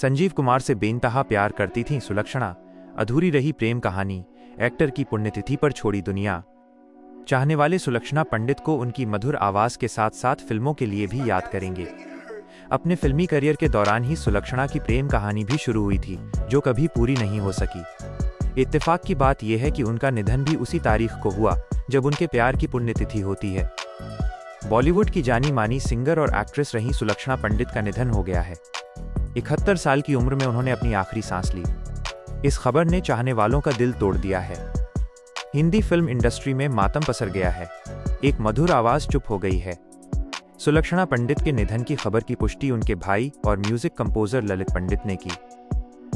संजीव कुमार से बेइंतहा प्यार करती थीं सुलक्षणा। अधूरी रही प्रेम कहानी, एक्टर की पुण्यतिथि पर छोड़ी दुनिया। चाहने वाले सुलक्षणा पंडित को उनकी मधुर आवाज़ के साथ साथ फिल्मों के लिए भी याद करेंगे। अपने फिल्मी करियर के दौरान ही सुलक्षणा की प्रेम कहानी भी शुरू हुई थी, जो कभी पूरी नहीं हो सकी। इत्तेफाक की बात यह है कि उनका निधन भी उसी तारीख को हुआ जब उनके प्यार की पुण्यतिथि होती है। बॉलीवुड की जानी मानी सिंगर और एक्ट्रेस रही सुलक्षणा पंडित का निधन हो गया है। 71 साल की उम्र में उन्होंने अपनी आखिरी सांस ली। इस खबर ने चाहने वालों का दिल तोड़ दिया है। हिंदी फिल्म इंडस्ट्री में मातम पसर गया है। एक मधुर आवाज चुप हो गई है। सुलक्षणा पंडित के निधन की खबर की पुष्टि उनके भाई और म्यूजिक कंपोजर ललित पंडित ने की।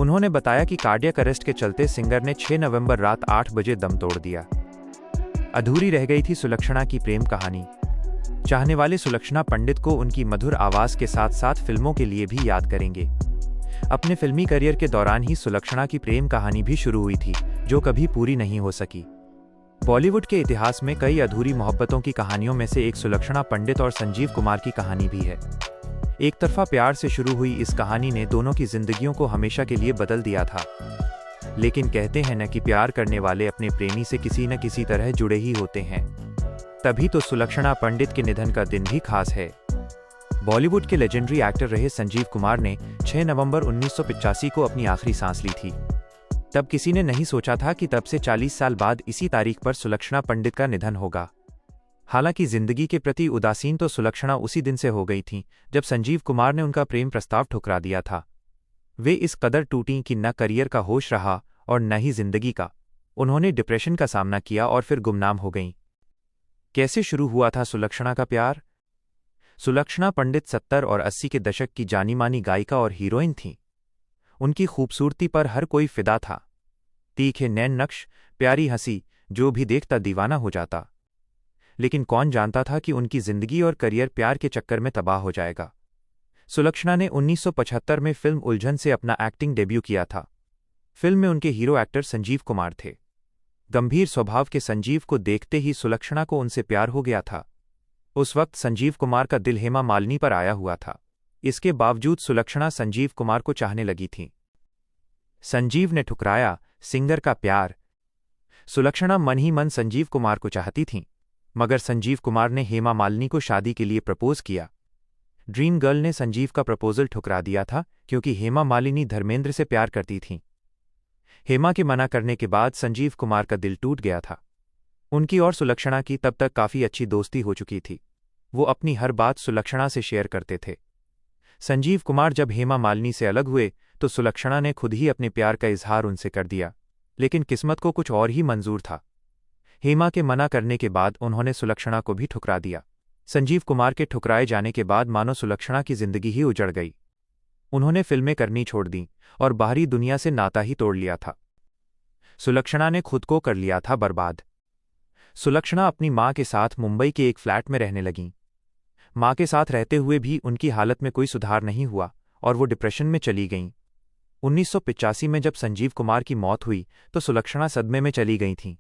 उन्होंने बताया कि कार्डियक अरेस्ट के चलते सिंगर ने 6 नवंबर रात 8 बजे दम तोड़ दिया। अधूरी रह गई थी सुलक्षणा की प्रेम कहानी। चाहने वाले सुलक्षणा पंडित को उनकी मधुर आवाज के साथ साथ फिल्मों के लिए भी याद करेंगे। अपने फिल्मी करियर के दौरान ही सुलक्षणा की प्रेम कहानी भी शुरू हुई थी, जो कभी पूरी नहीं हो सकी। बॉलीवुड के इतिहास में कई अधूरी मोहब्बतों की कहानियों में से एक सुलक्षणा पंडित और संजीव कुमार की कहानी भी है। एक तरफा प्यार से शुरू हुई इस कहानी ने दोनों की जिंदगियों को हमेशा के लिए बदल दिया था। लेकिन कहते हैं न कि प्यार करने वाले अपने प्रेमी से किसी न किसी तरह जुड़े ही होते हैं। तभी तो सुलक्षणा पंडित के निधन का दिन भी खास है। बॉलीवुड के लेजेंडरी एक्टर रहे संजीव कुमार ने 6 नवंबर 1985 को अपनी आखिरी सांस ली थी। तब किसी ने नहीं सोचा था कि तब से 40 साल बाद इसी तारीख पर सुलक्षणा पंडित का निधन होगा। हालांकि जिंदगी के प्रति उदासीन तो सुलक्षणा उसी दिन से हो गई थीं, जब संजीव कुमार ने उनका प्रेम प्रस्ताव ठुकरा दिया था। वे इस कदर टूटीं कि न करियर का होश रहा और न ही जिंदगी का। उन्होंने डिप्रेशन का सामना किया और फिर गुमनाम हो गईं। कैसे शुरू हुआ था सुलक्षणा का प्यार? सुलक्षणा पंडित 70 और 80 के दशक की जानी मानी गायिका और हीरोइन थीं। उनकी खूबसूरती पर हर कोई फिदा था। तीखे नैन नक्श, प्यारी हंसी, जो भी देखता दीवाना हो जाता। लेकिन कौन जानता था कि उनकी जिंदगी और करियर प्यार के चक्कर में तबाह हो जाएगा। सुलक्षणा ने 1975 में फिल्म उलझन से अपना एक्टिंग डेब्यू किया था। फिल्म में उनके हीरो एक्टर संजीव कुमार थे। गंभीर स्वभाव के संजीव को देखते ही सुलक्षणा को उनसे प्यार हो गया था। उस वक्त संजीव कुमार का दिल हेमा मालिनी पर आया हुआ था। इसके बावजूद सुलक्षणा संजीव कुमार को चाहने लगी थीं। संजीव ने ठुकराया सिंगर का प्यार। सुलक्षणा मन ही मन संजीव कुमार को चाहती थीं, मगर संजीव कुमार ने हेमा मालिनी को शादी के लिए प्रपोज किया। ड्रीम गर्ल ने संजीव का प्रपोजल ठुकरा दिया था, क्योंकि हेमा मालिनी धर्मेंद्र से प्यार करती थीं। हेमा के मना करने के बाद संजीव कुमार का दिल टूट गया था। उनकी और सुलक्षणा की तब तक काफी अच्छी दोस्ती हो चुकी थी। वो अपनी हर बात सुलक्षणा से शेयर करते थे। संजीव कुमार जब हेमा मालिनी से अलग हुए तो सुलक्षणा ने खुद ही अपने प्यार का इजहार उनसे कर दिया। लेकिन किस्मत को कुछ और ही मंजूर था। हेमा के मना करने के बाद उन्होंने सुलक्षणा को भी ठुकरा दिया। संजीव कुमार के ठुकराए जाने के बाद मानो सुलक्षणा की जिंदगी ही उजड़ गई। उन्होंने फिल्में करनी छोड़ दी और बाहरी दुनिया से नाता ही तोड़ लिया था। सुलक्षणा ने खुद को कर लिया था बर्बाद। सुलक्षणा अपनी मां के साथ मुंबई के एक फ्लैट में रहने लगीं। मां के साथ रहते हुए भी उनकी हालत में कोई सुधार नहीं हुआ और वो डिप्रेशन में चली गईं। 1985 में जब संजीव कुमार की मौत हुई तो सुलक्षणा सदमे में चली गई थीं।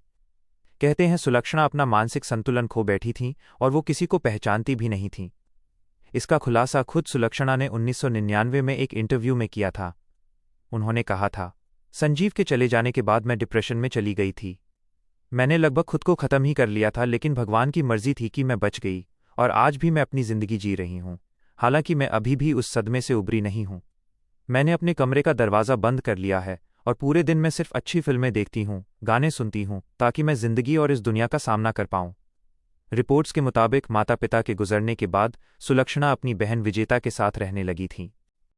कहते हैं सुलक्षणा अपना मानसिक संतुलन खो बैठी थीं और वो किसी को पहचानती भी नहीं थीं। इसका खुलासा खुद सुलक्षणा ने 1999 में एक इंटरव्यू में किया था। उन्होंने कहा था, संजीव के चले जाने के बाद मैं डिप्रेशन में चली गई थी। मैंने लगभग खुद को खत्म ही कर लिया था, लेकिन भगवान की मर्जी थी कि मैं बच गई और आज भी मैं अपनी जिंदगी जी रही हूं। हालांकि मैं अभी भी उस सदमे से उबरी नहीं हूं। मैंने अपने कमरे का दरवाज़ा बंद कर लिया है और पूरे दिन मैं सिर्फ अच्छी फिल्में देखती हूं, गाने सुनती हूं, ताकि मैं जिंदगी और इस दुनिया का सामना कर पाऊं। रिपोर्ट्स के मुताबिक माता पिता के गुजरने के बाद सुलक्षणा अपनी बहन विजेता के साथ रहने लगी थीं।